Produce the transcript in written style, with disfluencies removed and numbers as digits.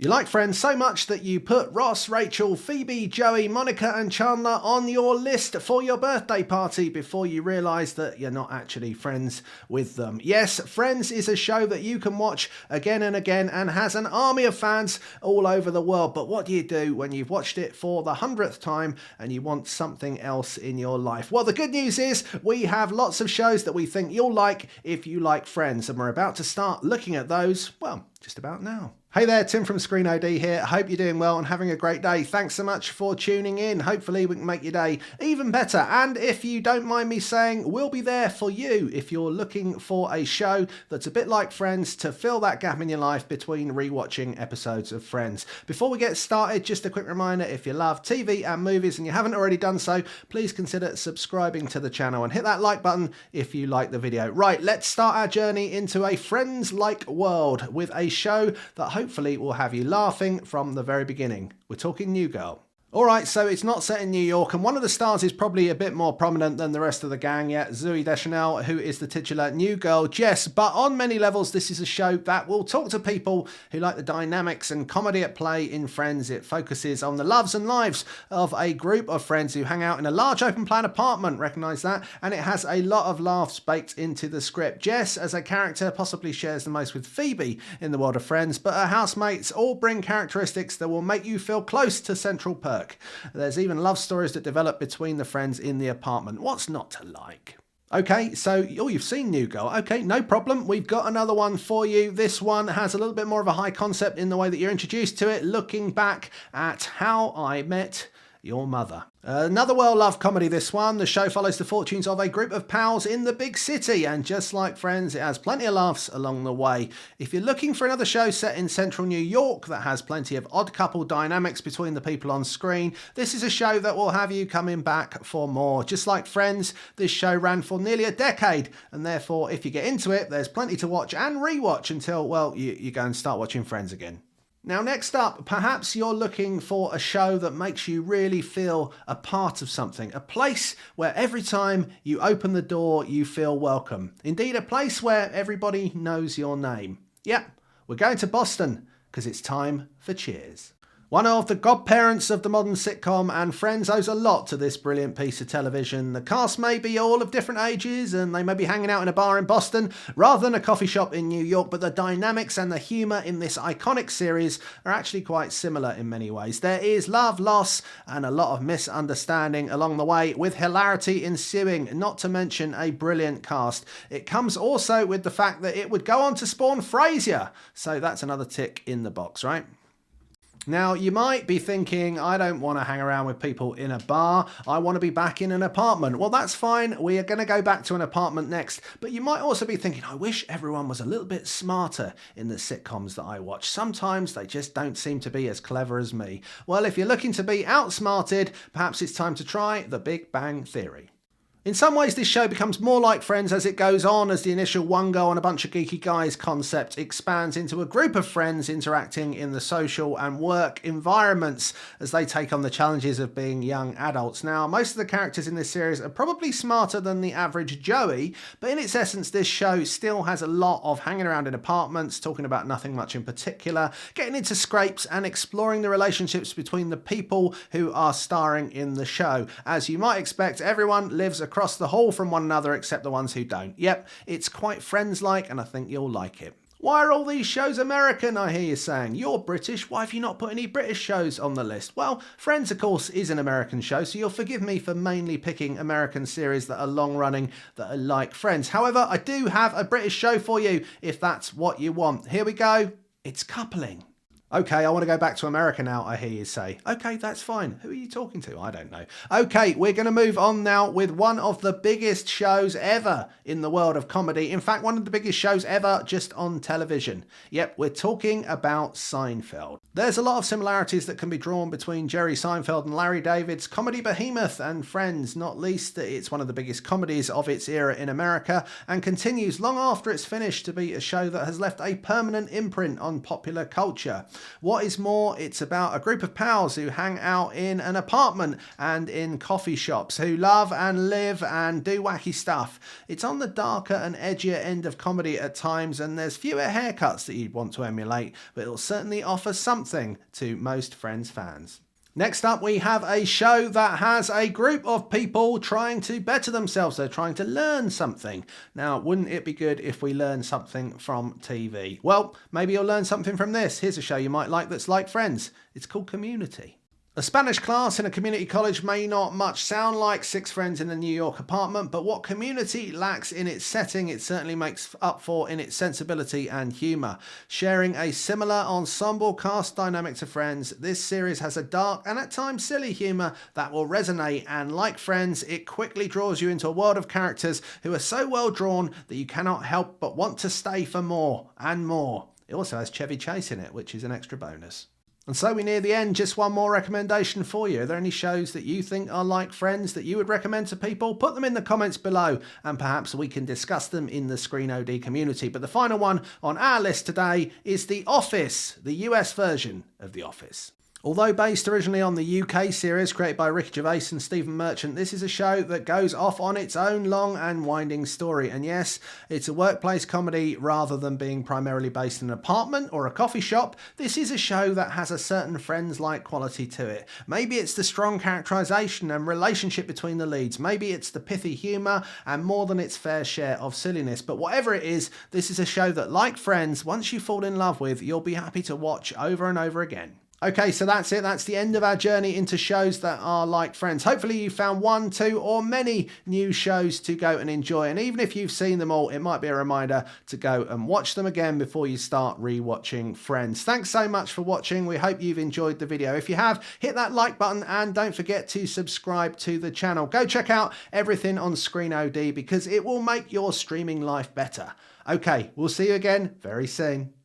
You like Friends so much that you put Ross, Rachel, Phoebe, Joey, Monica and Chandler on your list for your birthday party before you realise that you're not actually friends with them. Yes, Friends is a show that you can watch again and again and has an army of fans all over the world. But what do you do when you've watched it for the 100th time and you want something else in your life? Well, the good news is we have lots of shows that we think you'll like if you like Friends, and we're about to start looking at those, well, just about now. Hey there, Tim from Screen OD here. Hope you're doing well and having a great day. Thanks so much for tuning in. Hopefully we can make your day even better. And if you don't mind me saying, we'll be there for you if you're looking for a show that's a bit like Friends to fill that gap in your life between rewatching episodes of Friends. Before we get started, just a quick reminder, if you love TV and movies and you haven't already done so, please consider subscribing to the channel and hit that like button if you like the video. Right, let's start our journey into a Friends-like world with a show that hopefully will have you laughing from the very beginning. We're talking New Girl. Alright, so it's not set in New York, and one of the stars is probably a bit more prominent than the rest of the gang, Zooey Deschanel, who is the titular New Girl Jess. But on many levels, this is a show that will talk to people who like the dynamics and comedy at play in Friends. It focuses on the loves and lives of a group of friends who hang out in a large open plan apartment, recognise that, and it has a lot of laughs baked into the script. Jess, as a character, possibly shares the most with Phoebe in the world of Friends, but her housemates all bring characteristics that will make you feel close to Central Perk. There's even love stories that develop between the friends in the apartment. What's not to like? Okay, so you've seen New Girl. Okay, no problem. We've got another one for you. This one has a little bit more of a high concept in the way that you're introduced to it, looking back at How I Met Your Mother. Another well-loved comedy, this one. The show follows the fortunes of a group of pals in the big city, and just like Friends, it has plenty of laughs along the way. If you're looking for another show set in central New York that has plenty of odd couple dynamics between the people on screen, this is a show that will have you coming back for more. Just like Friends, this show ran for nearly a decade, and therefore, if you get into it, there's plenty to watch and rewatch until, well, you go and start watching Friends again. Now, next up, perhaps you're looking for a show that makes you really feel a part of something, a place where every time you open the door, you feel welcome. Indeed, a place where everybody knows your name. Yep, we're going to Boston because it's time for Cheers. One of the godparents of the modern sitcom, and Friends owes a lot to this brilliant piece of television. The cast may be all of different ages and they may be hanging out in a bar in Boston rather than a coffee shop in New York, but the dynamics and the humour in this iconic series are actually quite similar in many ways. There is love, loss and a lot of misunderstanding along the way, with hilarity ensuing, not to mention a brilliant cast. It comes also with the fact that it would go on to spawn Frasier, so that's another tick in the box, right? Now, you might be thinking, I don't want to hang around with people in a bar. I want to be back in an apartment. Well, that's fine. We are going to go back to an apartment next. But you might also be thinking, I wish everyone was a little bit smarter in the sitcoms that I watch. Sometimes they just don't seem to be as clever as me. Well, if you're looking to be outsmarted, perhaps it's time to try The Big Bang Theory. In some ways, this show becomes more like Friends as it goes on, as the initial one girl and a bunch of geeky guys concept expands into a group of friends interacting in the social and work environments as they take on the challenges of being young adults. Now, most of the characters in this series are probably smarter than the average Joey, but in its essence, this show still has a lot of hanging around in apartments, talking about nothing much in particular, getting into scrapes and exploring the relationships between the people who are starring in the show. As you might expect, everyone lives across the hall from one another except the ones who don't. Yep, it's quite Friends-like and I think you'll like it. Why are all these shows American, I hear you saying? You're British, why have you not put any British shows on the list? Well, Friends, of course, is an American show, so you'll forgive me for mainly picking American series that are long-running, that are like Friends. However, I do have a British show for you if that's what you want. Here we go. It's Coupling. Okay, I want to go back to America now, I hear you say. Okay, that's fine. Who are you talking to? I don't know. Okay, we're going to move on now with one of the biggest shows ever in the world of comedy. In fact, one of the biggest shows ever just on television. Yep, we're talking about Seinfeld. There's a lot of similarities that can be drawn between Jerry Seinfeld and Larry David's comedy behemoth and Friends, not least that it's one of the biggest comedies of its era in America and continues long after it's finished to be a show that has left a permanent imprint on popular culture. What is more, it's about a group of pals who hang out in an apartment and in coffee shops, who love and live and do wacky stuff. It's on the darker and edgier end of comedy at times, and there's fewer haircuts that you'd want to emulate, but it'll certainly offer something to most Friends fans. Next up, we have a show that has a group of people trying to better themselves. They're trying to learn something. Now, wouldn't it be good if we learn something from TV? Well, maybe you'll learn something from this. Here's a show you might like that's like Friends. It's called Community. A Spanish class in a community college may not much sound like six friends in a New York apartment, but what Community lacks in its setting, it certainly makes up for in its sensibility and humour. Sharing a similar ensemble cast dynamic to Friends, this series has a dark and at times silly humour that will resonate, and like Friends, it quickly draws you into a world of characters who are so well drawn that you cannot help but want to stay for more and more. It also has Chevy Chase in it, which is an extra bonus. And so we near the end. Just one more recommendation for you. Are there any shows that you think are like Friends that you would recommend to people? Put them in the comments below and perhaps we can discuss them in the Screen OD community. But the final one on our list today is The Office, the US version of The Office. Although based originally on the UK series created by Ricky Gervais and Stephen Merchant, this is a show that goes off on its own long and winding story. And yes, it's a workplace comedy rather than being primarily based in an apartment or a coffee shop. This is a show that has a certain Friends-like quality to it. Maybe it's the strong characterization and relationship between the leads. Maybe it's the pithy humour and more than its fair share of silliness. But whatever it is, this is a show that, like Friends, once you fall in love with, you'll be happy to watch over and over again. Okay, so that's it. That's the end of our journey into shows that are like Friends. Hopefully you found one, two, or many new shows to go and enjoy. And even if you've seen them all, it might be a reminder to go and watch them again before you start rewatching Friends. Thanks so much for watching. We hope you've enjoyed the video. If you have, hit that like button and don't forget to subscribe to the channel. Go check out everything on Screen OD because it will make your streaming life better. Okay, we'll see you again very soon.